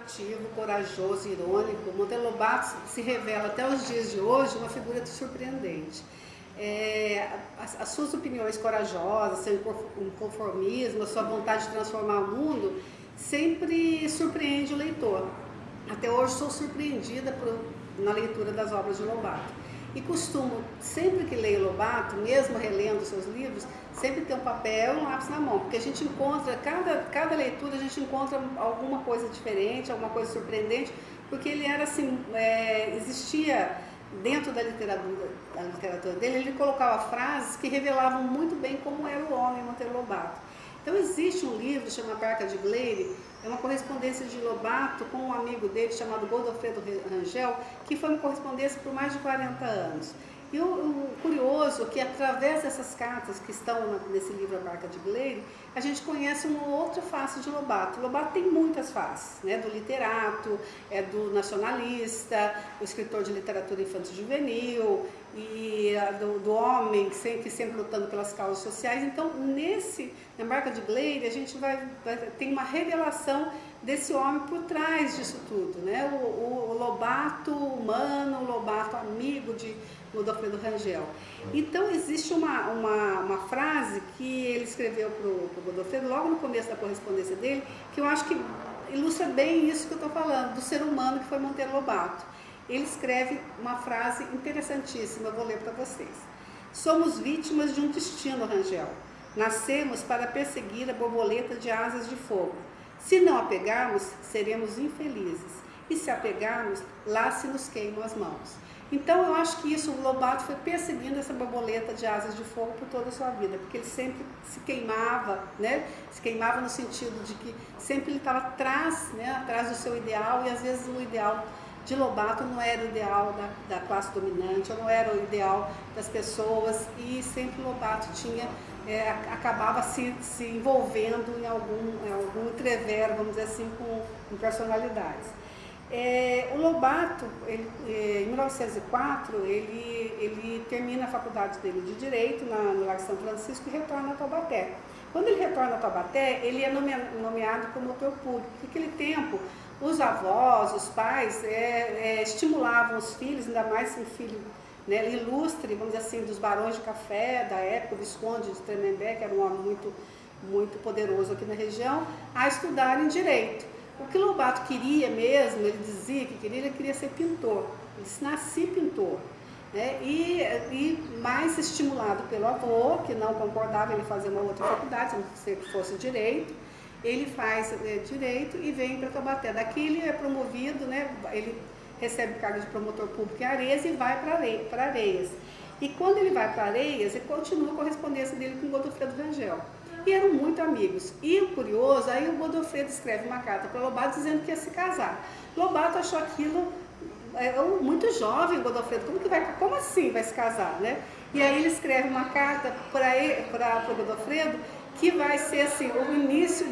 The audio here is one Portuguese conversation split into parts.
introspectivo, corajoso, irônico. Monteiro Lobato se revela até os dias de hoje uma figura surpreendente. As suas opiniões corajosas, seu inconformismo, a sua vontade de transformar o mundo sempre surpreende o leitor. Até hoje sou surpreendida na leitura das obras de Lobato. E costumo, sempre que leio Lobato, mesmo relendo seus livros, sempre ter um papel e um lápis na mão, porque a gente encontra, cada leitura a gente encontra alguma coisa diferente, alguma coisa surpreendente, porque ele era assim, existia dentro da literatura dele, ele colocava frases que revelavam muito bem como era o homem Monteiro Lobato. Então existe um livro chamado Barca de Gleire, é uma correspondência de Lobato com um amigo dele chamado Godofredo Rangel, que foi uma correspondência por mais de 40 anos. E o curioso é que através dessas cartas que estão nesse livro A Barca de Gleire, a gente conhece uma outra face de Lobato. Lobato tem muitas faces, né? Do literato, do nacionalista, o escritor de literatura infanto-juvenil, e do homem que sempre lutando pelas causas sociais. Então, na Barca de Gleire, a gente tem uma revelação desse homem por trás disso tudo, né? O Lobato humano, o Lobato amigo de Godofredo Rangel. Então existe uma frase que ele escreveu para o Godofredo logo no começo da correspondência dele, que eu acho que ilustra bem isso que eu estou falando, do ser humano que foi Monteiro Lobato. Ele escreve uma frase interessantíssima, eu vou ler para vocês. Somos vítimas de um destino, Rangel. Nascemos para perseguir a borboleta de asas de fogo. Se não a pegarmos, seremos infelizes. E se a pegarmos, lá se nos queimam as mãos. Então eu acho que isso, o Lobato foi perseguindo essa borboleta de asas de fogo por toda a sua vida, porque ele sempre se queimava, né? Se queimava no sentido de que sempre ele estava atrás, né? Atrás do seu ideal, e às vezes o ideal de Lobato não era o ideal da classe dominante, ou não era o ideal das pessoas, e sempre Lobato acabava se envolvendo em algum entrevero, vamos dizer assim, com personalidades. O Lobato, em 1904, ele termina a faculdade dele de Direito no Largo São Francisco e retorna a Taubaté. Quando ele retorna a Taubaté, ele é nomeado promotor público. Naquele tempo, os avós, os pais estimulavam os filhos, ainda mais um filho, né, ilustre, vamos dizer assim, dos barões de café da época, o Visconde de Tremembé, que era um homem muito, muito poderoso aqui na região, a estudarem Direito. O que Lobato queria mesmo, ele dizia que ele queria ser pintor. Ele disse, nasci pintor. Né? E mais estimulado pelo avô, que não concordava em fazer uma outra faculdade, se fosse Direito, ele faz Direito e vem para Taubaté. Daqui ele é promovido, né? Ele recebe o cargo de promotor público em Areias e vai para Areias. E quando ele vai para Areias, ele continua a correspondência dele com o Godofredo Rangel. E eram muito amigos. E o curioso, aí o Godofredo escreve uma carta para Lobato dizendo que ia se casar. Lobato achou aquilo muito jovem, Godofredo, como assim vai se casar, né? E aí ele escreve uma carta para o Godofredo que vai ser assim, o início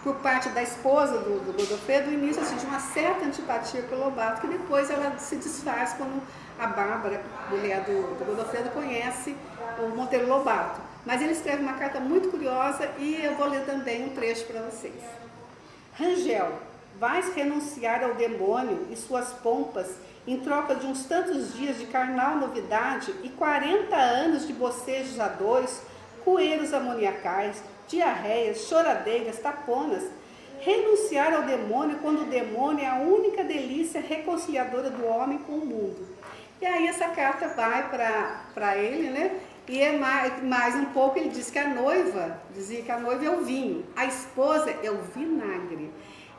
por parte da esposa do Godofredo, o início assim, de uma certa antipatia pelo Lobato, que depois ela se desfaz quando a Bárbara, mulher do Godofredo, conhece o Monteiro Lobato. Mas ele escreve uma carta muito curiosa e eu vou ler também um trecho para vocês. Rangel, vais renunciar ao demônio e suas pompas em troca de uns tantos dias de carnal novidade e 40 anos de bocejos a dois, coeiros amoniacais, diarreias, choradeiras, taponas. Renunciar ao demônio quando o demônio é a única delícia reconciliadora do homem com o mundo. E aí essa carta vai para ele, né? E mais um pouco ele diz que dizia que a noiva é o vinho, a esposa é o vinagre.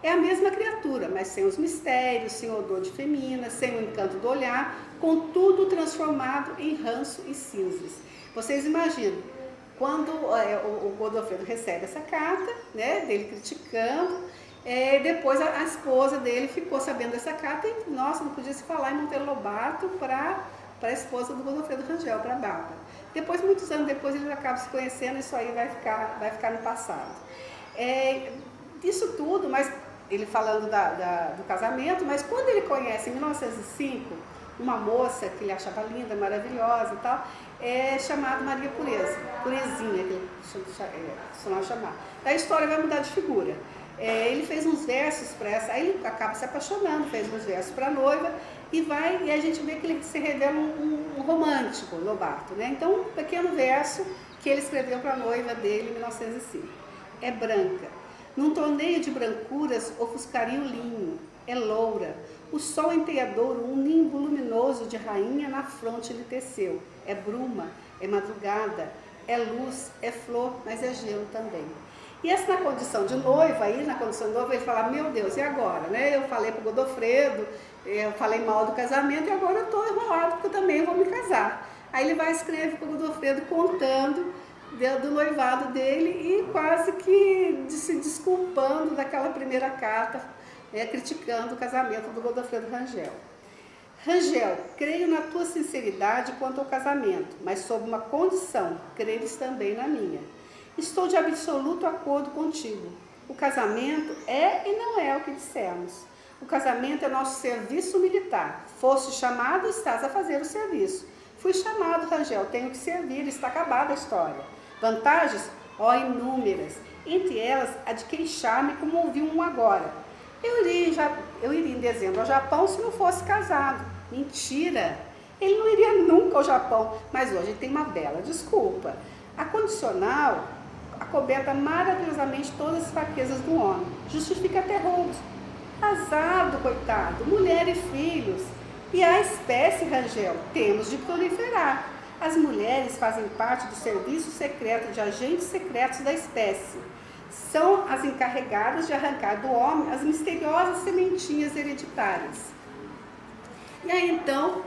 É a mesma criatura, mas sem os mistérios, sem o odor de femina, sem o encanto do olhar, contudo transformado em ranço e cinzas. Vocês imaginam, quando o Godofredo recebe essa carta, né, dele criticando, depois a esposa dele ficou sabendo dessa carta e, nossa, não podia se falar em Monteiro Lobato para a esposa do Godofredo Rangel, para a Bárbara. Depois, muitos anos depois, eles acabam se conhecendo, isso aí vai ficar no passado. Isso tudo, mas ele falando do casamento, mas quando ele conhece, em 1905, uma moça que ele achava linda, maravilhosa e tal, chamada Maria Pureza, Purezinha, que ele costumava chamar. Daí a história vai mudar de figura. Ele fez uns versos para essa, aí ele acaba se apaixonando, fez uns versos para a noiva e a gente vê que ele se revela um romântico, Lobato, né? Então, um pequeno verso que ele escreveu para a noiva dele em 1905. É branca, num torneio de brancuras ofuscaria o linho, é loura, o sol empeadouro, um nimbo luminoso de rainha na fronte lhe teceu, é bruma, é madrugada, é luz, é flor, mas é gelo também. E essa na condição de noiva, aí na condição de noiva, ele fala, meu Deus, e agora? Né? Eu falei para o Godofredo, eu falei mal do casamento e agora eu estou enrolado porque eu também vou me casar. Aí ele vai escrever para o Godofredo contando do noivado dele e quase que se desculpando daquela primeira carta, criticando o casamento do Godofredo Rangel. Rangel, creio na tua sinceridade quanto ao casamento, mas sob uma condição, creres também na minha. Estou de absoluto acordo contigo. O casamento é e não é o que dissemos. O casamento é nosso serviço militar. Foste chamado, estás a fazer o serviço. Fui chamado, Rangel, tenho que servir, está acabada a história. Vantagens? Ó, inúmeras. Entre elas, a de queixar-me como ouvi um agora. Eu iria em dezembro ao Japão se não fosse casado. Mentira! Ele não iria nunca ao Japão, mas hoje tem uma bela desculpa. A condicional acoberta maravilhosamente todas as fraquezas do homem. Justifica até roubos. Casado, coitado, mulher e filhos. E a espécie, Rangel, temos de proliferar. As mulheres fazem parte do serviço secreto de agentes secretos da espécie. São as encarregadas de arrancar do homem as misteriosas sementinhas hereditárias. E aí então,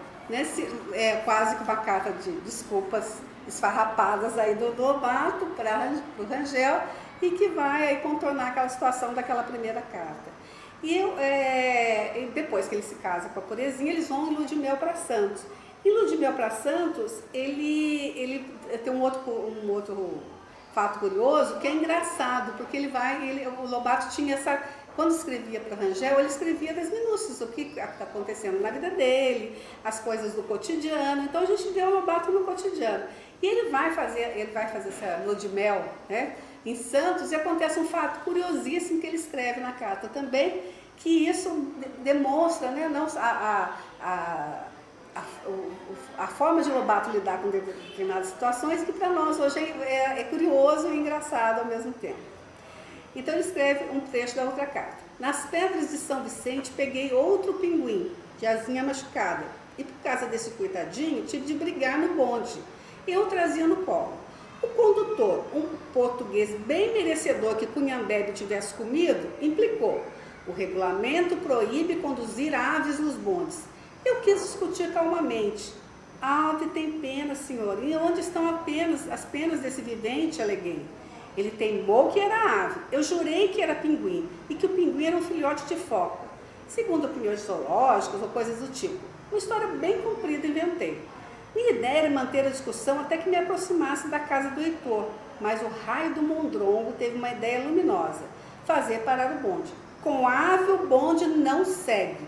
quase que uma carta de desculpas esfarrapadas aí do Lobato para o Rangel e que vai aí contornar aquela situação daquela primeira carta. E depois que ele se casa com a Purezinha, eles vão em lua de mel para Santos. Em lua de mel para Santos, ele tem um outro fato curioso que é engraçado, porque o Lobato tinha essa... Quando escrevia para o Rangel, ele escrevia das minúcias, o que está acontecendo na vida dele, as coisas do cotidiano. Então a gente vê o Lobato no cotidiano. E ele vai fazer essa lua de mel, né, em Santos, e acontece um fato curiosíssimo que ele escreve na carta também, que isso demonstra, né, não, a forma de Lobato lidar com determinadas situações, que para nós hoje é curioso e engraçado ao mesmo tempo. Então ele escreve um trecho da outra carta. Nas pedras de São Vicente peguei outro pinguim, de asinha machucada, e por causa desse coitadinho tive de brigar no bonde. Eu o trazia no colo. O condutor, um português bem merecedor que Cunhambebe tivesse comido, implicou. O regulamento proíbe conduzir aves nos bondes. Eu quis discutir calmamente. A ave tem pena, senhor. E onde estão as penas desse vivente? Aleguei. Ele teimou que era ave. Eu jurei que era pinguim e que o pinguim era um filhote de foca. Segundo opiniões zoológicas ou coisas do tipo. Uma história bem comprida inventei. Minha ideia era manter a discussão até que me aproximasse da casa do Heitor, mas o raio do Mondrongo teve uma ideia luminosa, fazer parar o bonde. Com ave o bonde não segue.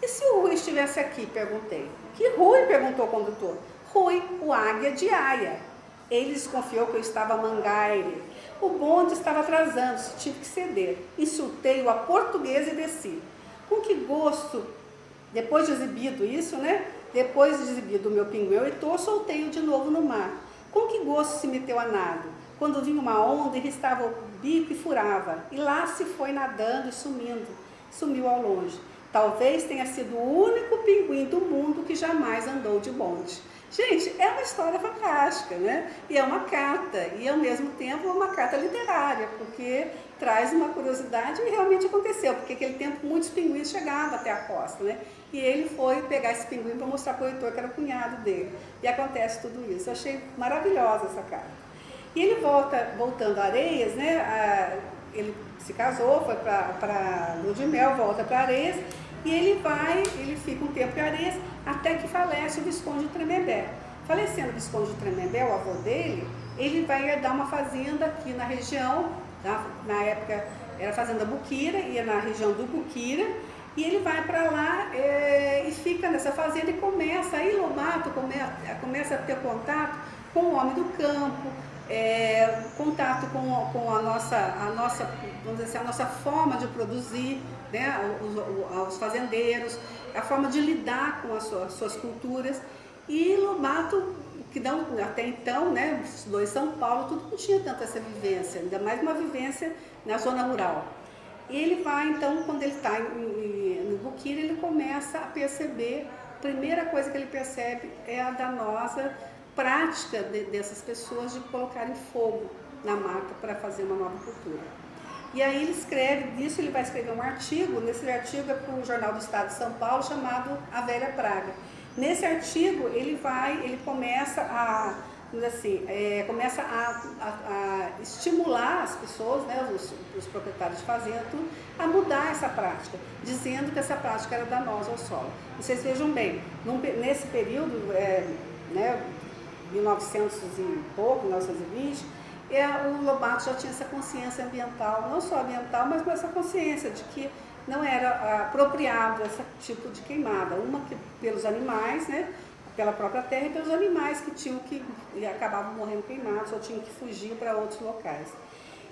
E se o Rui estivesse aqui? Perguntei. Que Rui? Perguntou o condutor. Rui, o águia de Aia. Ele desconfiou que eu estava mangaire. O bonde estava atrasando-se, tive que ceder. Insultei-o a portuguesa e desci. Com que gosto, depois de exibido isso, né? Depois de exibido o meu pinguim Heitor, soltei-o de novo no mar. Com que gosto se meteu a nado? Quando vinha uma onda, ele estava o bico e furava. E lá se foi nadando e sumiu ao longe. Talvez tenha sido o único pinguim do mundo que jamais andou de bonde. Gente, é uma história fantástica, né? E é uma carta, e ao mesmo tempo é uma carta literária, porque traz uma curiosidade e realmente aconteceu, porque naquele tempo muitos pinguins chegavam até a costa, né? E ele foi pegar esse pinguim para mostrar para o Heitor que era o cunhado dele. E acontece tudo isso. Eu achei maravilhosa essa carta. E ele voltando a Areias, né? Ele se casou, foi para Lua de Mel, volta para Areias, e ele fica um tempo em Areias, até que falece o Visconde de Tremembé. Falecendo o Visconde de Tremembé, o avô dele, ele vai herdar uma fazenda aqui na região, na época era a fazenda Buquira, ia na região do Buquira, e ele vai para lá e fica nessa fazenda e começa, aí Lobato começa a ter contato com o homem do campo, contato com a nossa, vamos dizer assim, a nossa forma de produzir, né, os fazendeiros, a forma de lidar com as suas culturas. E Lobato, que não, até então, né, estudou em São Paulo, tudo não tinha tanta essa vivência, ainda mais uma vivência na zona rural. E ele vai, então, quando ele está no Buquira, ele começa a perceber, a primeira coisa que ele percebe é a danosa prática dessas pessoas de colocarem fogo na mata para fazer uma nova cultura. E aí ele escreve, disso ele vai escrever um artigo, nesse artigo é para o Jornal do Estado de São Paulo, chamado A Velha Praga. Nesse artigo ele começa a, assim, começa a estimular as pessoas, né, os proprietários de fazenda, a mudar essa prática, dizendo que essa prática era danosa ao solo. Vocês vejam bem, nesse período, né, 1900 e pouco, 1920, o Lobato já tinha essa consciência ambiental, não só ambiental, mas com essa consciência de que não era apropriado esse tipo de queimada, uma que pelos animais, né, pela própria terra e pelos animais que tinham e acabavam morrendo queimados ou tinham que fugir para outros locais.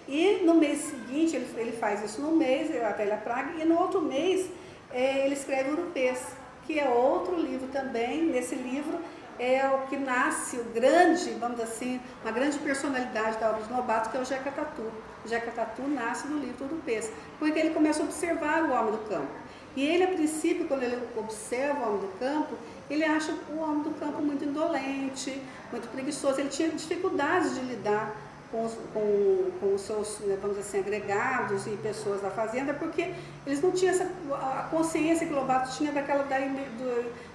E no mês seguinte, ele faz isso no mês, a Velha Praga, e no outro mês ele escreve Urupês, que é outro livro também. Nesse livro é o que nasce o grande, vamos dizer assim, uma grande personalidade da obra de Lobato, que é o Jeca Tatu. O Jeca Tatu nasce no livro Urupês, porque ele começa a observar o homem do campo. E ele, a princípio, quando ele observa o homem do campo, ele acha o homem do campo muito indolente, muito preguiçoso. Ele tinha dificuldades de lidar com os seus, vamos dizer assim, agregados e pessoas da fazenda, porque eles não tinham a consciência que o Lobato tinha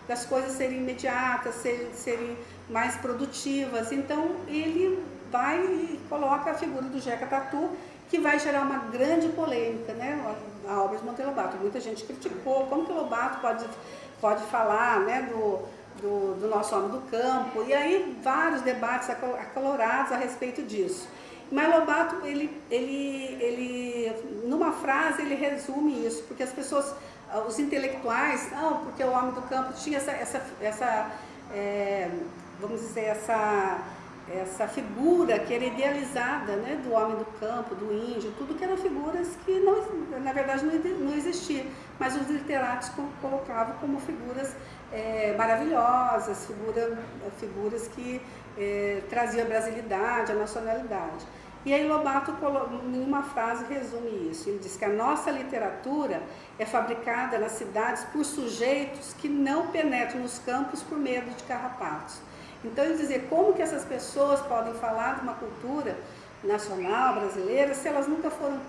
das coisas serem imediatas, serem mais produtivas. Então ele vai e coloca a figura do Jeca Tatu, que vai gerar uma grande polêmica, né? A obra de Monteiro Lobato. Muita gente criticou como que o Lobato pode falar, né, do nosso homem do campo, e aí vários debates acalorados a respeito disso. Mas Lobato, ele numa frase, ele resume isso, porque as pessoas, os intelectuais, porque o homem do campo tinha vamos dizer, essa figura que era idealizada, né, do homem do campo, do índio, tudo que eram figuras que não, na verdade não existiam, mas os literatos colocavam como figuras maravilhosas, figuras que traziam a brasilidade, a nacionalidade. E aí Lobato, em uma frase, resume isso. Ele diz que a nossa literatura é fabricada nas cidades por sujeitos que não penetram nos campos por medo de carrapatos. Então ele dizia, como que essas pessoas podem falar de uma cultura nacional, brasileira, se elas nunca foram,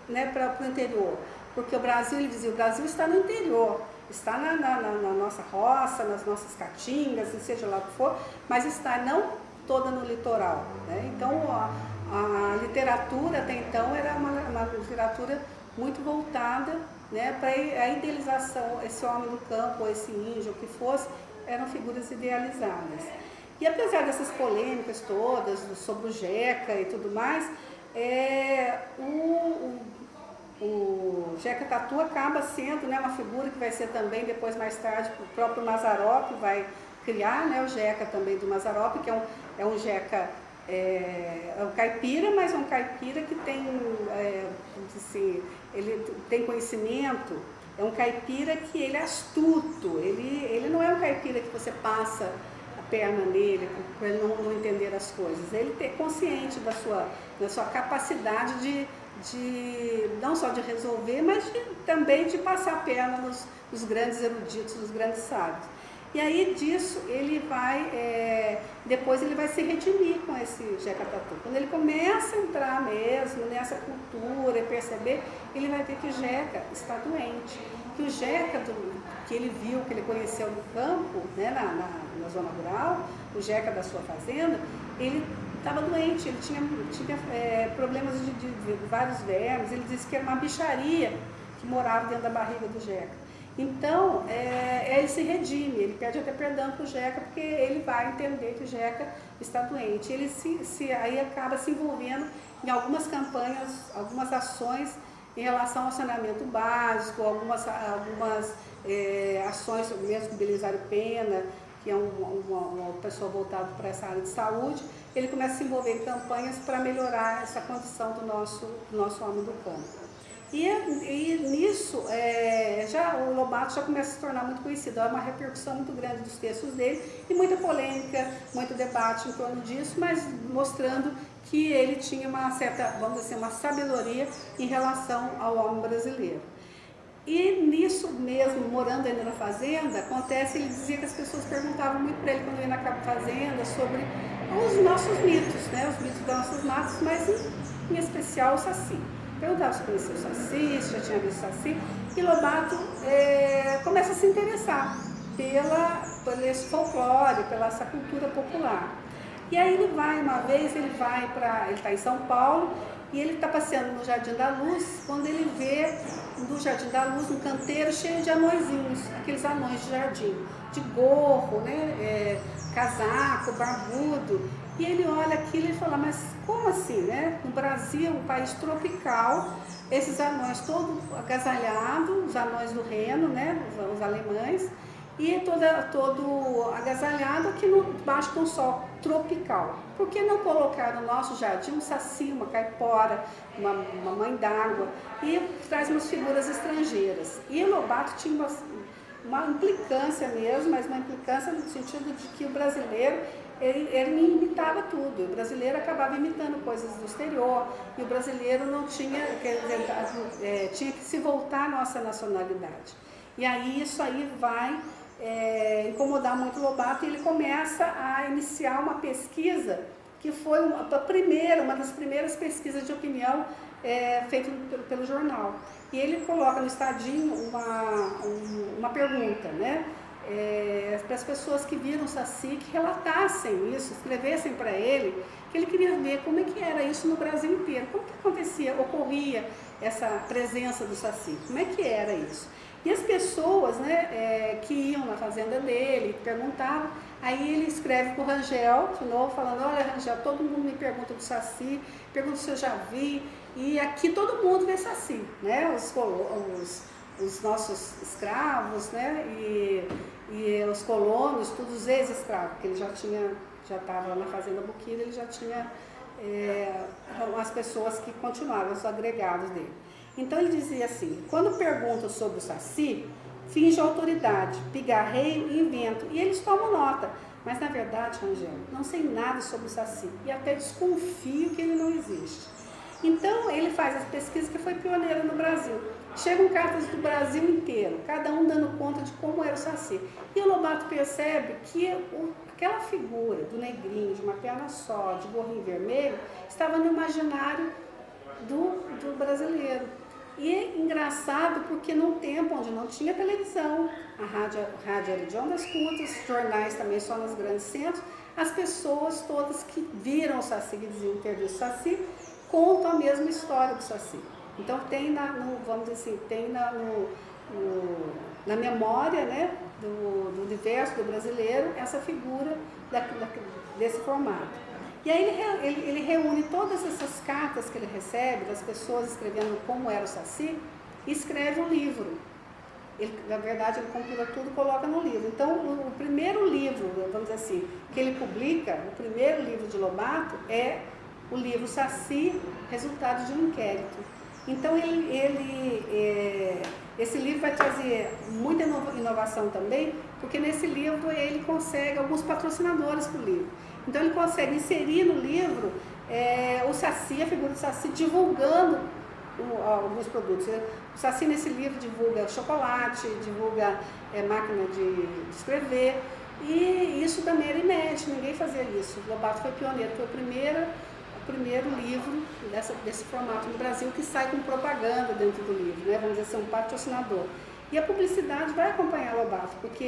né, para o interior? Porque o Brasil, ele dizia, o Brasil está no interior, está na nossa roça, nas nossas caatingas, seja lá o que for, mas está não toda no litoral, né? Então a literatura até então era uma literatura muito voltada, né, para a idealização, esse homem do campo, esse índio, o que fosse, eram figuras idealizadas. E apesar dessas polêmicas todas sobre o Jeca e tudo mais, o Jeca Tatu acaba sendo, né, uma figura que vai ser também, depois mais tarde, o próprio Mazzaropi vai criar, né, o Jeca também do Mazzaropi, que é um Jeca, um caipira, mas é um caipira que tem, assim, ele tem conhecimento, é um caipira que ele é astuto, ele não é um caipira que você passa a perna nele para ele não entender as coisas. Ele é consciente da sua capacidade de não só de resolver, mas também de passar a perna nos grandes eruditos, nos grandes sábios. E aí disso ele vai, depois ele vai se redimir com esse Jeca Tatu. Quando ele começa a entrar mesmo nessa cultura e perceber, ele vai ver que o Jeca está doente. Que o Jeca, que ele viu, que ele conheceu no campo, né, na zona rural, o Jeca da sua fazenda, ele estava doente, ele tinha problemas de vários vermes, ele disse que era uma bicharia que morava dentro da barriga do Jeca. Então, ele se redime, ele pede até perdão para o Jeca, porque ele vai entender que o Jeca está doente. Ele aí acaba se envolvendo em algumas campanhas, algumas ações em relação ao saneamento básico, algumas ações, mesmo com Belisário Pena, que é uma pessoa voltada para essa área de saúde, ele começa a se envolver em campanhas para melhorar essa condição do nosso homem do campo. E nisso, o Lobato já começa a se tornar muito conhecido, há uma repercussão muito grande dos textos dele e muita polêmica, muito debate em torno disso, mas mostrando que ele tinha uma certa, vamos dizer, uma sabedoria em relação ao homem brasileiro. E nisso mesmo, morando ainda na fazenda, acontece, ele dizia que as pessoas perguntavam muito para ele quando ia na fazenda sobre os nossos mitos, né, os mitos das nossas matas, mas em especial o Saci. Perguntava se conhecia o Saci, se já tinha visto o Saci, e Lobato começa a se interessar pelo esse folclore, pela essa cultura popular. E aí ele vai, uma vez, ele está em São Paulo, e ele está passeando no Jardim da Luz, quando ele vê no Jardim da Luz um canteiro cheio de anõezinhos, aqueles anões de jardim, de gorro, né, casaco, barbudo. E ele olha aquilo e fala, mas como assim, né? No Brasil, um país tropical, esses anões todos agasalhados, os anões do Reno, né, os alemães, e todo agasalhado aqui debaixo de um sol tropical. Por que não colocar no nosso jardim um saci, uma caipora, uma mãe d'água, e traz umas figuras estrangeiras? E o Lobato tinha uma implicância mesmo, mas uma implicância no sentido de que o brasileiro, ele imitava tudo, o brasileiro acabava imitando coisas do exterior, e o brasileiro não tinha, tinha que se voltar à nossa nacionalidade. E aí isso aí vai incomodar muito o Lobato, e ele começa a iniciar uma pesquisa que foi uma das primeiras pesquisas de opinião feita pelo jornal. E ele coloca no Estadinho uma pergunta, né? Para as pessoas que viram o Saci, que relatassem isso, escrevessem para ele, que ele queria ver como é que era isso no Brasil inteiro, como que ocorria essa presença do Saci, como é que era isso. E as pessoas, né, que iam na fazenda dele, perguntavam, aí ele escreve para o Rangel, de novo, falando, olha Rangel, todo mundo me pergunta do Saci, pergunta se eu já vi, e aqui todo mundo vê Saci, né, os nossos escravos, né, e os colonos, todos os ex-escravos, porque ele já estava na fazenda Buquira, ele já tinha as pessoas que continuavam, os agregados dele. Então ele dizia assim, quando perguntam sobre o Saci, finge autoridade, pigarreio e invento, e eles tomam nota, mas na verdade, Rangel, não sei nada sobre o Saci, e até desconfio que ele não existe. Então ele faz as pesquisas que foi pioneira no Brasil. Chegam cartas do Brasil inteiro, cada um dando conta de como era o Saci. E o Lobato percebe que aquela figura do negrinho, de uma perna só, de gorrinho vermelho, estava no imaginário do brasileiro. E é engraçado porque num tempo onde não tinha televisão, a rádio era de ondas curtas, jornais também só nos grandes centros, as pessoas todas que viram o Saci, que diziam ter visto o Saci, contam a mesma história do Saci. Então tem vamos dizer assim, tem na memória, né, do universo do brasileiro essa figura desse formato. E aí ele reúne todas essas cartas que ele recebe, das pessoas escrevendo como era o Saci, e escreve um livro. Na verdade, ele compila tudo e coloca no livro. Então, o primeiro livro, vamos dizer assim, que ele publica, o primeiro livro de Lobato, é o livro Saci, Resultado de um Inquérito. Então, esse livro vai trazer muita inovação também, porque nesse livro ele consegue alguns patrocinadores para o livro. Então ele consegue inserir no livro o Saci, a figura do Saci, divulgando alguns produtos. O Saci nesse livro divulga chocolate, divulga máquina de escrever, e isso também era inédito, ninguém fazia isso. O Lobato foi pioneiro, foi o primeiro livro desse formato no Brasil que sai com propaganda dentro do livro, né? Vamos dizer assim, um patrocinador. E a publicidade vai acompanhar o Lobato, porque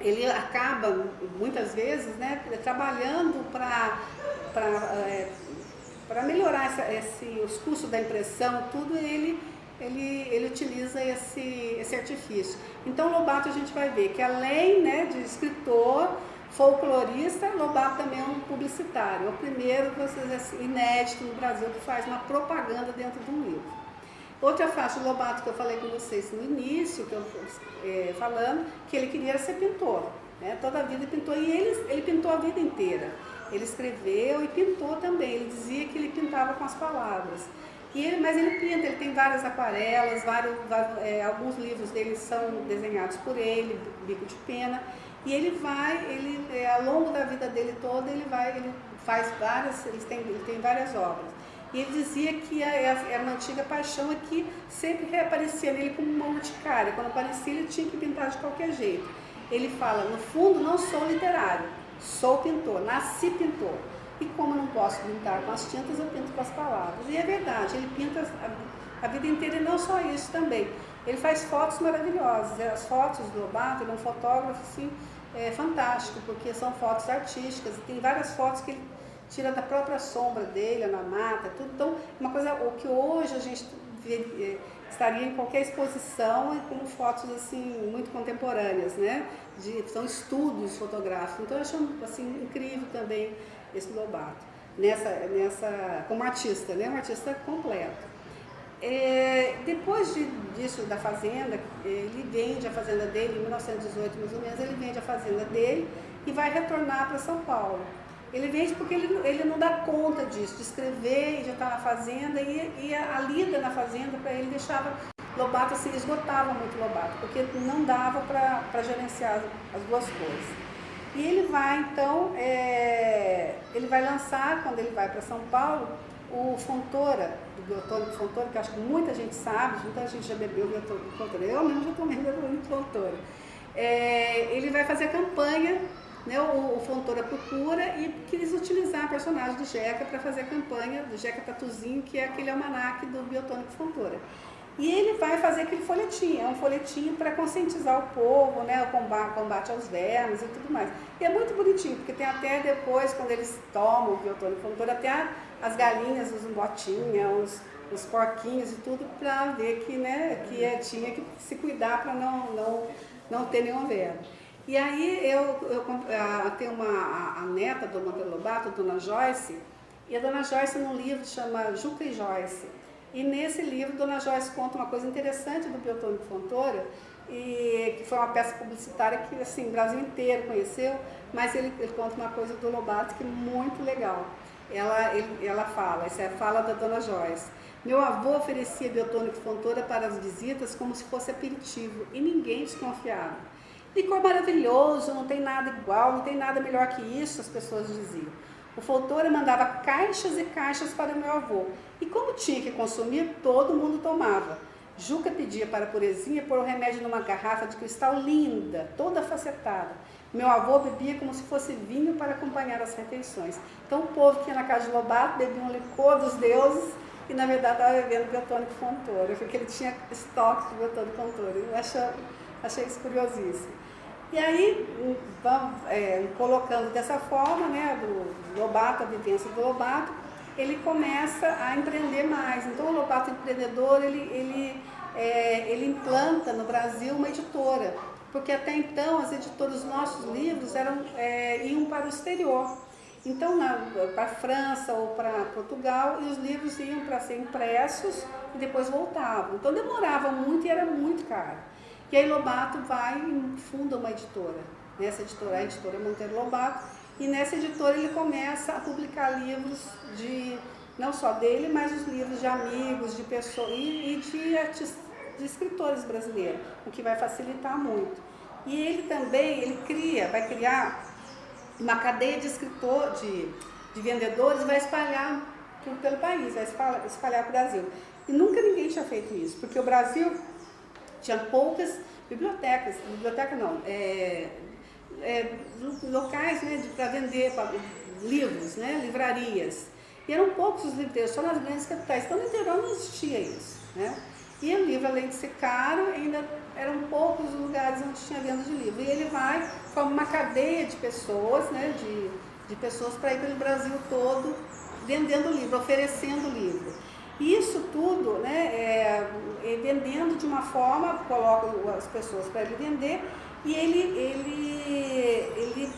ele acaba, muitas vezes, né, trabalhando para melhorar os custos da impressão, tudo ele utiliza esse artifício. Então, Lobato a gente vai ver que além, né, de escritor, folclorista, Lobato também é um publicitário. É o primeiro, inédito no Brasil, que faz uma propaganda dentro de um livro. Outra faixa do Lobato que eu falei com vocês no início, que eu falando, que ele queria ser pintor, né? Toda a vida pintou, e ele pintou a vida inteira. Ele escreveu e pintou também, ele dizia que ele pintava com as palavras. Mas ele pinta, ele tem várias aquarelas, alguns livros dele são desenhados por ele, bico de pena, e ele ao longo da vida dele toda, ele faz várias, ele tem várias obras. E ele dizia que era uma antiga paixão que sempre reaparecia nele como uma urticária. Quando aparecia, ele tinha que pintar de qualquer jeito. Ele fala, no fundo, não sou literário, sou pintor, nasci pintor. E como eu não posso pintar com as tintas, eu pinto com as palavras. E é verdade, ele pinta a vida inteira, e não só isso também. Ele faz fotos maravilhosas. As fotos do Lobato, ele é um fotógrafo assim, fantástico, porque são fotos artísticas. E tem várias fotos que ele tira da própria sombra dele, na mata, tudo. Então, uma coisa, o que hoje a gente estaria em qualquer exposição, como fotos assim, muito contemporâneas, né? São estudos fotográficos. Então, eu acho assim, incrível também esse Lobato, como artista, né? Um artista completo. Depois disso da fazenda, ele vende a fazenda dele, em 1918 mais ou menos, ele vende a fazenda dele e vai retornar para São Paulo. Ele vende porque ele não dá conta disso, de escrever e já estar na fazenda, e a lida na fazenda para ele deixava Lobato, assim, esgotava muito Lobato, porque não dava para gerenciar as duas coisas. E ele vai, então, ele vai lançar, quando ele vai para São Paulo, o Fontoura, do Biotônico Fontoura, que eu acho que muita gente sabe, muita gente já bebeu o Biotônico Fontoura, eu mesmo já tomei o Biotônico Fontoura. Ele vai fazer a campanha, né, o Fontoura procura e quis utilizar a personagem do Jeca para fazer a campanha do Jeca Tatuzinho, que é aquele almanaque do Biotônico Fontoura. E ele vai fazer aquele folhetim, é um folhetim para conscientizar o povo, né, o combate aos vermes e tudo mais. E é muito bonitinho, porque tem até depois, quando eles tomam o Biotônico Fontoura, até as galinhas usam botinha, os porquinhos e tudo, para ver que, né, tinha que se cuidar para não ter nenhum verme. E aí eu tenho a neta do Monteiro Lobato, a Dona Joyce, e a Dona Joyce num livro chama Juca e Joyce. E nesse livro, Dona Joyce conta uma coisa interessante do Biotônico Fontoura, que foi uma peça publicitária que assim, o Brasil inteiro conheceu, mas ele conta uma coisa do Lobato que é muito legal. Ela fala, essa é a fala da Dona Joyce. Meu avô oferecia Biotônico Fontoura para as visitas como se fosse aperitivo, e ninguém desconfiava. Licor maravilhoso, não tem nada igual, não tem nada melhor que isso, as pessoas diziam. O Fontoura mandava caixas e caixas para o meu avô, e como tinha que consumir, todo mundo tomava. Juca pedia para a Purezinha pôr o remédio numa garrafa de cristal linda, toda facetada. Meu avô bebia como se fosse vinho para acompanhar as refeições. Então o povo que ia na casa de Lobato bebia um licor dos deuses, e na verdade estava bebendo Biotônico Fontoura, porque ele tinha estoque de Biotônico Fontoura. Eu achei isso curiosíssimo. E aí, colocando dessa forma, né, do Lobato, a vivência do Lobato, ele começa a empreender mais. Então, o Lobato empreendedor, ele implanta no Brasil uma editora, porque até então as editoras dos nossos livros iam para o exterior. Então, para a França ou para Portugal, e os livros iam para ser impressos e depois voltavam. Então, demorava muito e era muito caro. E aí Lobato vai e funda uma editora. Nessa editora, a editora Monteiro Lobato, e nessa editora ele começa a publicar livros não só dele, mas os livros de amigos, de pessoas e de escritores brasileiros, o que vai facilitar muito. E ele também, vai criar uma cadeia de de vendedores, e vai espalhar pelo país, vai espalhar para o Brasil. E nunca ninguém tinha feito isso, porque o Brasil tinha poucas bibliotecas, locais, né, para vender livros, né, livrarias. E eram poucos os livreiros, só nas grandes capitais. Então no interior não existia isso, né? E o livro, além de ser caro, ainda eram poucos os lugares onde tinha venda de livro. E ele vai como uma cadeia de pessoas, né, de pessoas para ir pelo Brasil todo vendendo livro, oferecendo livro. E isso tudo, né, vendendo de uma forma, coloca as pessoas para ele vender, e ele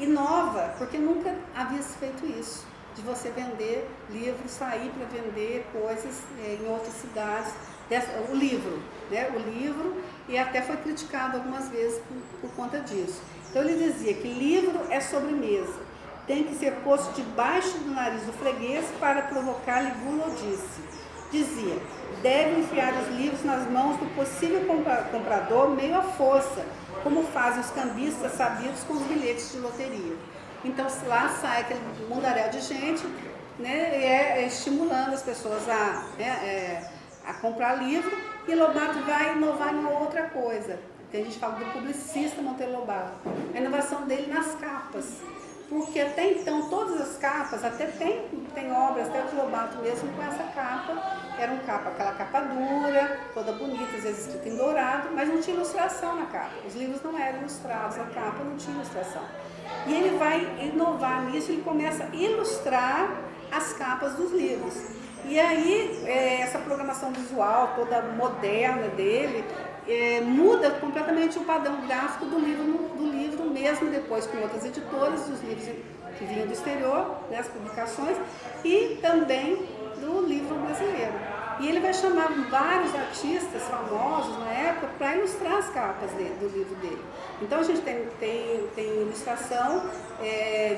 inova, porque nunca havia se feito isso, de você vender livros, sair para vender coisas em outras cidades, o livro, né? O livro, e até foi criticado algumas vezes por conta disso. Então ele dizia que livro é sobremesa, tem que ser posto debaixo do nariz do freguês para provocar-lhe gulodice. Dizia, deve enfiar os livros nas mãos do possível comprador meio à força, como fazem os cambistas sabidos com os bilhetes de loteria. Então lá sai aquele mundaréu de gente, né, e estimulando as pessoas a comprar livro, e Lobato vai inovar em uma outra coisa. A gente fala do publicista Monteiro Lobato. A inovação dele nas capas. Porque até então todas as capas, até tem obras, até o Lobato mesmo com essa capa, era aquela capa dura, toda bonita, às vezes escrita em dourado, mas não tinha ilustração na capa. Os livros não eram ilustrados, a capa não tinha ilustração. E ele vai inovar nisso, ele começa a ilustrar as capas dos livros. E aí, essa programação visual toda moderna dele, muda completamente o padrão gráfico do livro mesmo, depois com outras editoras, dos livros que vinham do exterior, né, as publicações, e também do livro brasileiro. E ele vai chamar vários artistas famosos na época para ilustrar as capas do livro dele. Então a gente tem ilustração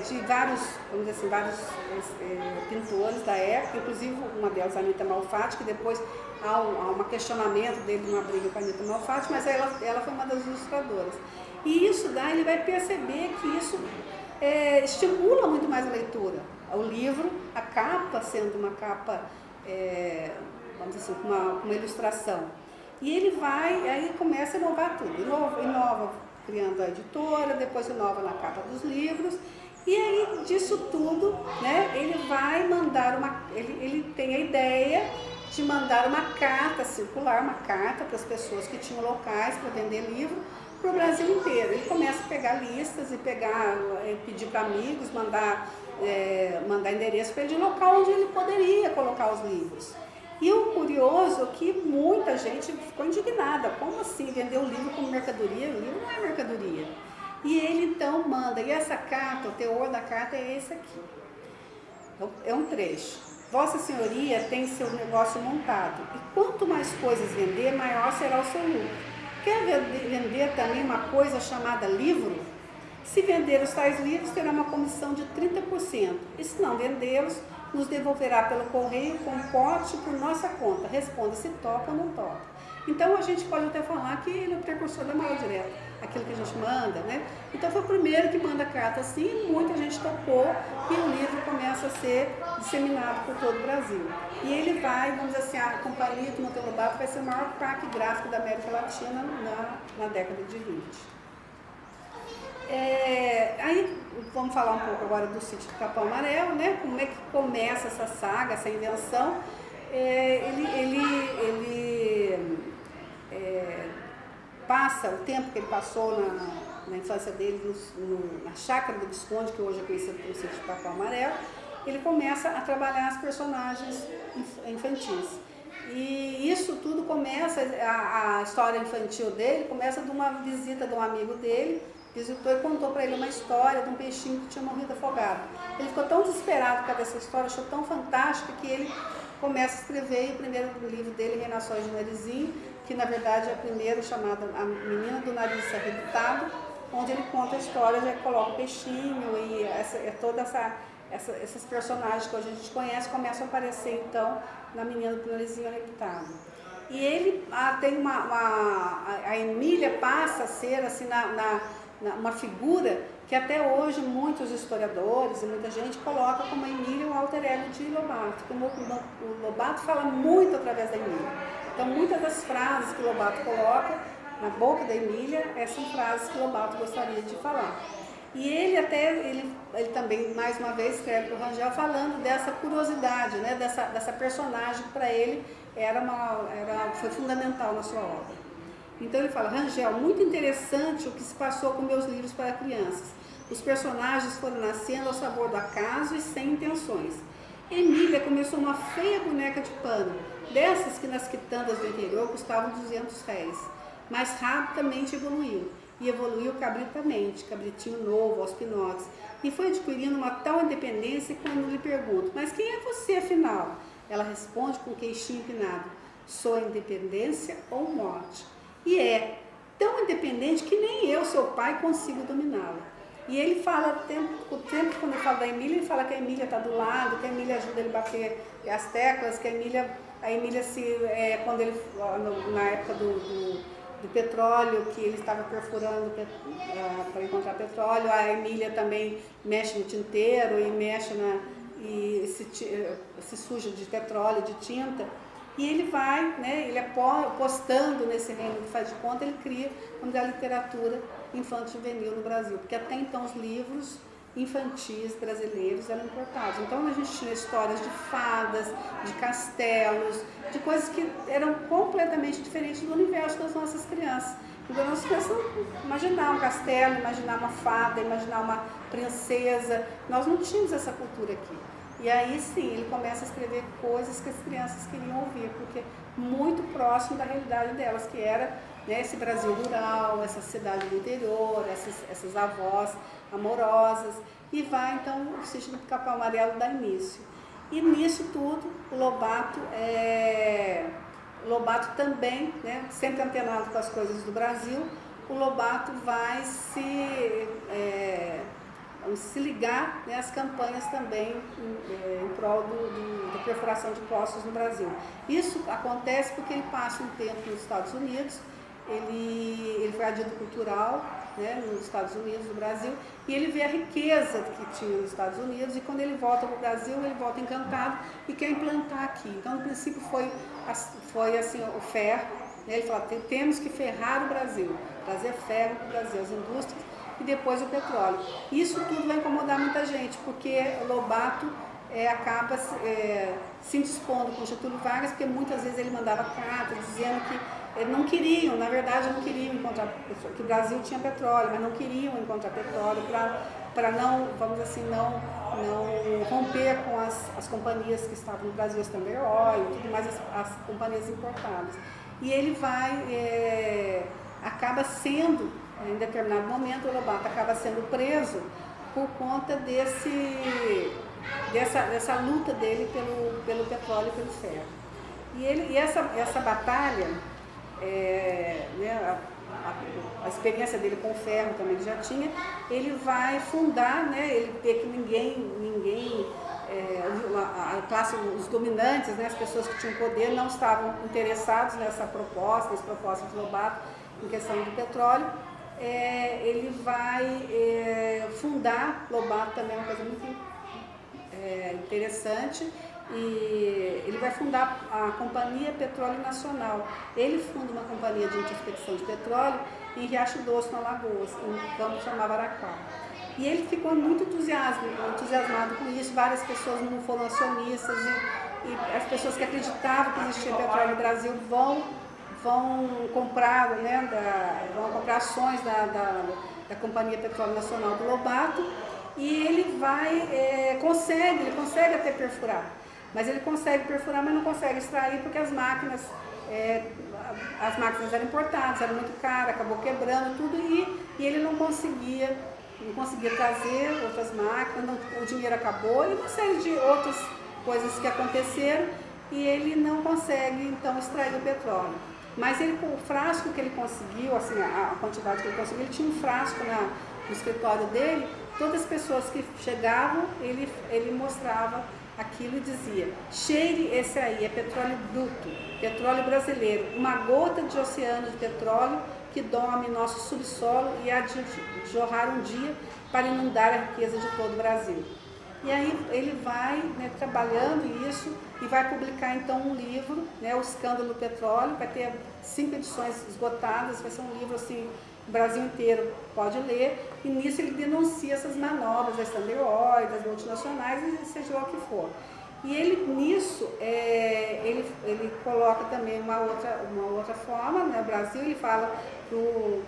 de vários, vamos dizer assim, vários pintores da época, inclusive uma delas, a Anita Malfatti, que depois há um questionamento dele, uma briga com a Anita Malfatti, mas ela foi uma das ilustradoras. E isso daí ele vai perceber que isso estimula muito mais a leitura. O livro, a capa sendo uma capa, vamos dizer assim, com uma ilustração. E ele aí começa a inovar tudo. Inova criando a editora, depois inova na capa dos livros. E aí, disso tudo, né, ele vai mandar ele tem a ideia de mandar uma carta circular, uma carta para as pessoas que tinham locais para vender livro para o Brasil inteiro. Ele começa a pegar listas e pedir para amigos, mandar endereço para ele de local onde ele poderia colocar os livros. E o curioso é que muita gente ficou indignada. Como assim vender um livro como mercadoria? O livro não é mercadoria. E ele então manda, e essa carta, o teor da carta é esse aqui. Então, é um trecho. Vossa Senhoria tem seu negócio montado, e quanto mais coisas vender, maior será o seu lucro. Quer vender também uma coisa chamada livro? Se vender os tais livros, terá uma comissão de 30%, e se não vendê-los, nos devolverá pelo correio com pote por nossa conta. Responda se topa ou não topa. Então a gente pode até falar que ele é o precursor da mala direta, aquilo que a gente manda, né? Então foi o primeiro que manda carta assim, e muita gente topou, e o livro começa a ser disseminado por todo o Brasil. E ele vai, vamos dizer assim, a companhia do Monteiro Lobato vai ser o maior parque gráfico da América Latina na década de 20. Aí vamos falar um pouco agora do sítio do Capão Amarelo, né? Como é que começa essa saga, essa invenção. Passa o tempo que ele passou na infância dele na chácara do Visconde, que hoje é conhecido como sítio do Capão Amarelo. Ele começa a trabalhar as personagens infantis. E isso tudo começa, a história infantil dele começa de uma visita de um amigo dele, visitou e contou para ele uma história de um peixinho que tinha morrido afogado. Ele ficou tão desesperado por causa dessa história, achou tão fantástica que ele começa a escrever, e o primeiro livro dele, Reinações de Narizinho, que na verdade é o primeiro, chamado A Menina do Nariz Arrebitado, onde ele conta a história, já coloca o peixinho e esses personagens que hoje a gente conhece começam a aparecer então na Menina do Narizinho Arrebitado. E ele tem a Emília passa a ser assim uma figura que até hoje muitos historiadores e muita gente coloca como a Emília um alter ego de Lobato, como o Lobato fala muito através da Emília. Então muitas das frases que Lobato coloca na boca da Emília são frases que Lobato gostaria de falar. E ele também, mais uma vez, escreve para o Rangel falando dessa curiosidade, né, dessa personagem que para ele foi fundamental na sua obra. Então ele fala, Rangel, muito interessante o que se passou com meus livros para crianças. Os personagens foram nascendo ao sabor do acaso e sem intenções. Emília começou uma feia boneca de pano, dessas que nas quitandas do interior custavam R$200, mas rapidamente evoluiu. E evoluiu cabritamente, cabritinho novo, aos pinotes, e foi adquirindo uma tal independência que quando lhe pergunto, mas quem é você afinal? Ela responde com o queixinho empinado, sua independência ou morte. E é tão independente que nem eu, seu pai, consigo dominá-la. E ele fala, o tempo quando ele fala da Emília, ele fala que a Emília está do lado, que a Emília ajuda ele a bater as teclas, que a Emília quando ele, na época do petróleo, que ele estava perfurando para encontrar petróleo, a Emília também mexe no tinteiro e mexe e se suja de petróleo, de tinta. E ele vai, né, ele apostando nesse reino que faz de conta, ele cria a literatura infanto-juvenil no Brasil, porque até então os livros infantis brasileiros eram importados. Então a gente tinha histórias de fadas, de castelos, de coisas que eram completamente diferentes do universo das nossas crianças. Então nós começamos a imaginar um castelo, imaginar uma fada, imaginar uma princesa. Nós não tínhamos essa cultura aqui. E aí sim, ele começa a escrever coisas que as crianças queriam ouvir, porque muito próximo da realidade delas, que era, né, esse Brasil rural, essa cidade do interior, essas avós amorosas. E vai então o Sítio do Pica-Pau Amarelo dar início. E nisso tudo, o Lobato também, né, sempre antenado com as coisas do Brasil, o Lobato vai se ligar, né, às campanhas também em prol da perfuração de poços no Brasil. Isso acontece porque ele passa um tempo nos Estados Unidos, ele foi adido cultural, né, nos Estados Unidos, no Brasil, e ele vê a riqueza que tinha nos Estados Unidos, e quando ele volta para o Brasil, ele volta encantado e quer implantar aqui. Então, no princípio, foi assim, o ferro, né, ele fala, temos que ferrar o Brasil, trazer ferro para o Brasil, as indústrias, e depois o petróleo. Isso tudo vai incomodar muita gente, porque o Lobato acaba se indispondo com Getúlio Vargas, porque muitas vezes ele mandava cartas dizendo que não queriam, na verdade não queriam encontrar petróleo, que o Brasil tinha petróleo, mas não queriam encontrar petróleo para não, vamos dizer assim, não romper com as companhias que estavam no Brasil, as Standard Oil e tudo mais, as companhias importadas. E ele acaba sendo, em determinado momento, o Lobato acaba sendo preso por conta dessa luta dele pelo petróleo e pelo ferro. E essa batalha, né, a experiência dele com o ferro também ele já tinha, ele vai fundar, né, ele vê que ninguém a classe, os dominantes, né, as pessoas que tinham poder não estavam interessados nas propostas do Lobato em questão do petróleo. Ele vai fundar, Lobato também é uma coisa muito interessante, e ele vai fundar a Companhia Petróleo Nacional. Ele funda uma companhia de introspecção de petróleo em Riacho Doce, no Alagoas, em um campo chamado Araquá. E ele ficou muito entusiasmado com isso. Várias pessoas não foram acionistas, e as pessoas que acreditavam que existia petróleo no Brasil vão comprar, né, vão comprar ações da Companhia Petróleo Nacional do Lobato, e ele consegue até perfurar, mas ele consegue perfurar, mas não consegue extrair, porque as máquinas eram importadas, eram muito caras, acabou quebrando tudo, e ele não conseguia trazer outras máquinas, o dinheiro acabou, e uma série de outras coisas que aconteceram, e ele não consegue então extrair o petróleo. Mas o frasco que ele conseguiu, assim, a quantidade que ele conseguiu, ele tinha um frasco no escritório dele. Todas as pessoas que chegavam, ele mostrava aquilo e dizia: cheire esse aí, é petróleo bruto, petróleo brasileiro, uma gota de oceano de petróleo que dorme em nosso subsolo e há de jorrar um dia para inundar a riqueza de todo o Brasil. E aí ele vai, né, trabalhando isso e vai publicar então um livro, né, O Escândalo do Petróleo. Vai ter 5 edições esgotadas, vai ser um livro assim, o Brasil inteiro pode ler, e nisso ele denuncia essas manobras da Standard Oil, das multinacionais, e seja lá o que for. E ele, nisso, ele coloca também uma outra forma, né, no Brasil, ele fala para o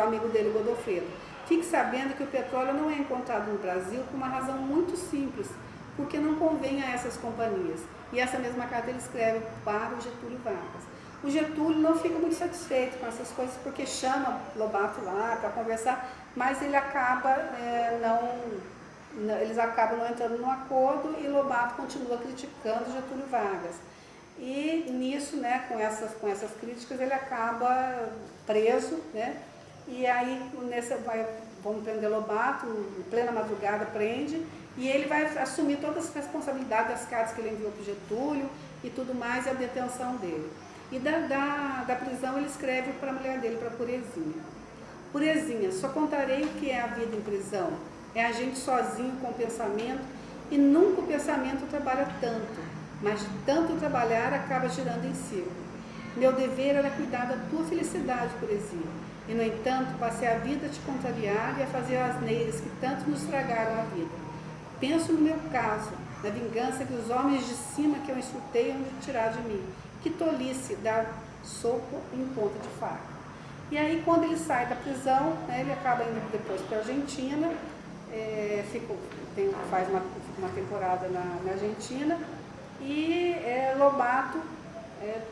amigo dele, Godofredo: fique sabendo que o petróleo não é encontrado no Brasil por uma razão muito simples, porque não convém a essas companhias. E essa mesma carta ele escreve para o Getúlio Vargas. O Getúlio não fica muito satisfeito com essas coisas, porque chama Lobato lá para conversar, mas eles acabam não entrando num acordo, e Lobato continua criticando Getúlio Vargas. E nisso, né, com essas críticas, ele acaba preso, né? E aí, vamos prender Lobato, em plena madrugada prende, e ele vai assumir todas as responsabilidades das cartas que ele enviou para o Getúlio e tudo mais, e a detenção dele. E da prisão ele escreve para a mulher dele, para Purezinha. Purezinha, só contarei o que é a vida em prisão. É a gente sozinho com o pensamento, e nunca o pensamento trabalha tanto, mas de tanto trabalhar acaba girando em círculo. Meu dever era cuidar da tua felicidade, Purezinha, e no entanto passei a vida a te contrariar e a fazer asneiras que tanto nos estragaram a vida. Penso no meu caso, na vingança que os homens de cima que eu insultei hão de tirar de mim. Que tolice dar soco em ponta de faca. E aí, quando ele sai da prisão, né, ele acaba indo depois para a Argentina, faz uma temporada na Argentina, e Lobato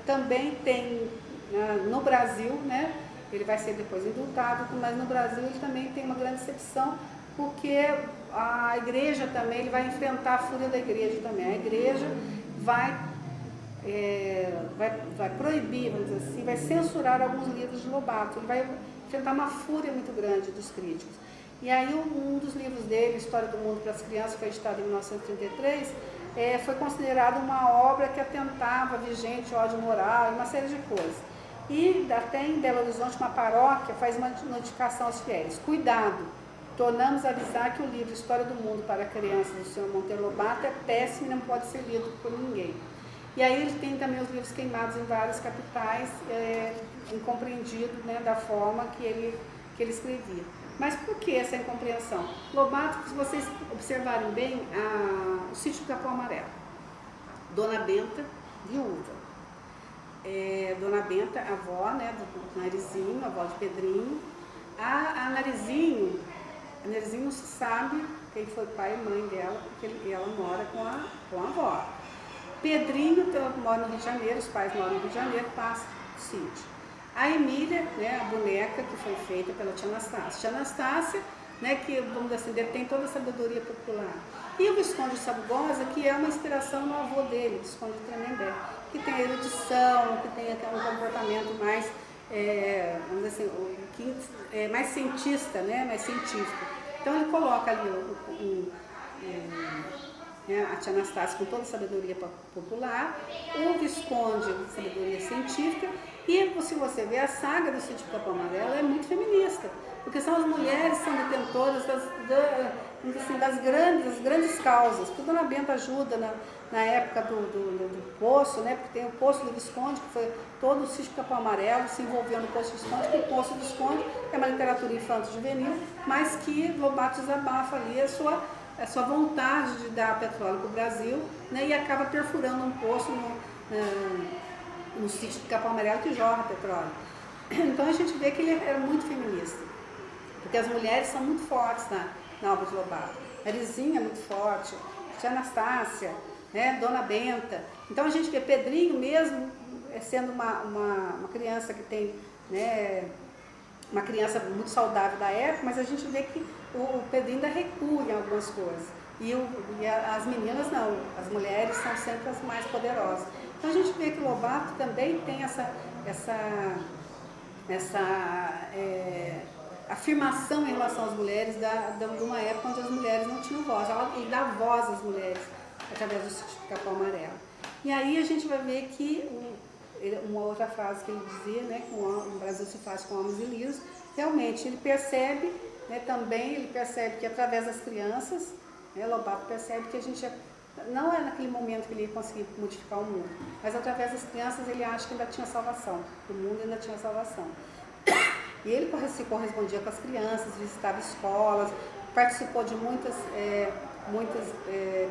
também tem no Brasil, né, ele vai ser depois indultado, mas no Brasil ele também tem uma grande decepção, porque a igreja também, ele vai enfrentar a fúria da igreja também. A igreja vai proibir, vamos dizer assim, vai censurar alguns livros de Lobato. Ele vai enfrentar uma fúria muito grande dos críticos. E aí um dos livros dele, História do Mundo para as Crianças, foi editado em 1933, foi considerado uma obra que atentava vigente ódio moral e uma série de coisas. E até em Belo Horizonte, uma paróquia faz uma notificação aos fiéis: cuidado, tornamos a avisar que o livro História do Mundo para Crianças do Sr. Monteiro Lobato é péssimo e não pode ser lido por ninguém. E aí ele tem também os livros queimados em várias capitais, incompreendido, né, da forma que ele escrevia. Mas por que essa incompreensão? Lobato, se vocês observarem bem, o Sítio do Capão Amarelo, Dona Benta, viúva. Dona Benta, avó, né, do Narizinho, avó de Pedrinho. A Narizinho não se sabe quem foi pai e mãe dela, porque ela mora com a avó. Pedrinho mora no Rio de Janeiro, os pais moram no Rio de Janeiro, passa o sítio. A Emília, né, a boneca que foi feita pela tia Anastácia. Tia Anastácia, né, que, vamos dizer assim, detém toda a sabedoria popular. E o Visconde de Sabugosa, que é uma inspiração no avô dele, Visconde de Tremembé, que tem a erudição, que tem um comportamento mais, vamos dizer assim, mais cientista, né, mais científico. Então ele coloca ali a tia Anastácia com toda a sabedoria popular, o Visconde com sabedoria científica, e se você vê a saga do Sítio do Capão Amarelo, é muito feminista, porque são as mulheres que são detentoras das grandes causas. Porque Dona Benta ajuda na época do Poço, né, porque tem o Poço do Visconde, que foi todo o Sítio do Capão Amarelo se envolveu no Poço do Visconde, porque o Poço do Visconde é uma literatura infanto-juvenil, mas que Lobato desabafa ali a sua vontade de dar petróleo para o Brasil, né, e acaba perfurando um poço no Sítio do Capão Amarelo que jorra petróleo. Então a gente vê que ele era muito feminista, porque as mulheres são muito fortes na obra de Lobato. Narizinho é muito forte, tia Anastácia, né, Dona Benta. Então a gente vê Pedrinho mesmo sendo uma criança que tem, né, uma criança muito saudável da época, mas a gente vê que o Pedrinho ainda recua em algumas coisas. E as meninas não, as mulheres são sempre as mais poderosas. Então a gente vê que o Lobato também tem essa afirmação em relação às mulheres de uma época onde as mulheres não tinham voz. Ele dá voz às mulheres através do Sítio do Capão Amarelo. E aí a gente vai ver que uma outra frase que ele dizia, né, que o Brasil se faz com homens e livros, realmente ele percebe, né, também ele percebe que através das crianças, né, Lobato percebe que a gente não é naquele momento que ele ia conseguir modificar o mundo, mas através das crianças ele acha que ainda tinha salvação, que o mundo ainda tinha salvação. E ele se correspondia com as crianças, visitava escolas, participou de muitas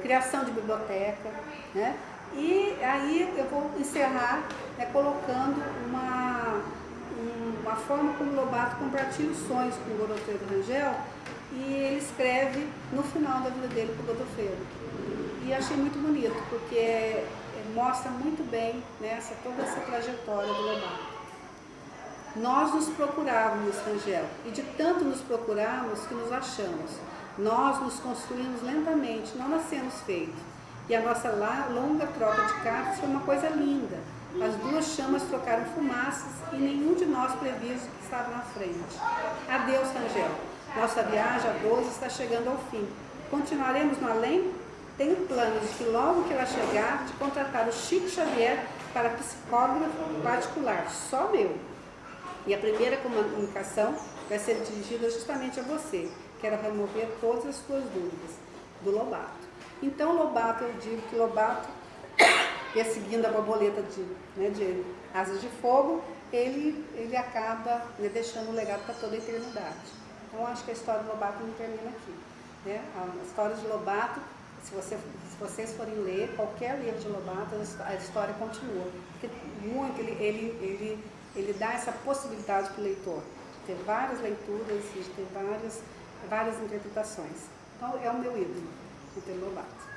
criação de biblioteca, né? E aí eu vou encerrar, né, colocando uma forma como Lobato compartilha os sonhos com o Godofredo Rangel, e ele escreve no final da vida dele para o Godofredo. E achei muito bonito, porque mostra muito bem, né, toda essa trajetória do Lobato. Nós nos procurávamos, Rangel, e de tanto nos procurarmos que nos achamos. Nós nos construímos lentamente, não nascemos feitos. E a nossa longa troca de cartas foi uma coisa linda. As duas chamas trocaram fumaças e nenhum de nós previa o que estava na frente. Adeus, Rangel. Nossa viagem a dois está chegando ao fim. Continuaremos no além? Tenho planos de que logo que ela chegar, de contratar o Chico Xavier para psicógrafo particular, só meu. E a primeira comunicação vai ser dirigida justamente a você. Quero remover todas as suas dúvidas. Do Lobato. Então, Lobato, eu digo que Lobato, seguindo a borboleta de asas de fogo, ele acaba deixando um legado para toda a eternidade. Então, acho que a história do Lobato não termina aqui. Né? A história de Lobato, se vocês forem ler qualquer livro de Lobato, a história continua. Porque ele dá essa possibilidade para o leitor de ter várias leituras e de ter várias interpretações. Então, é o meu ídolo, Monteiro Lobato.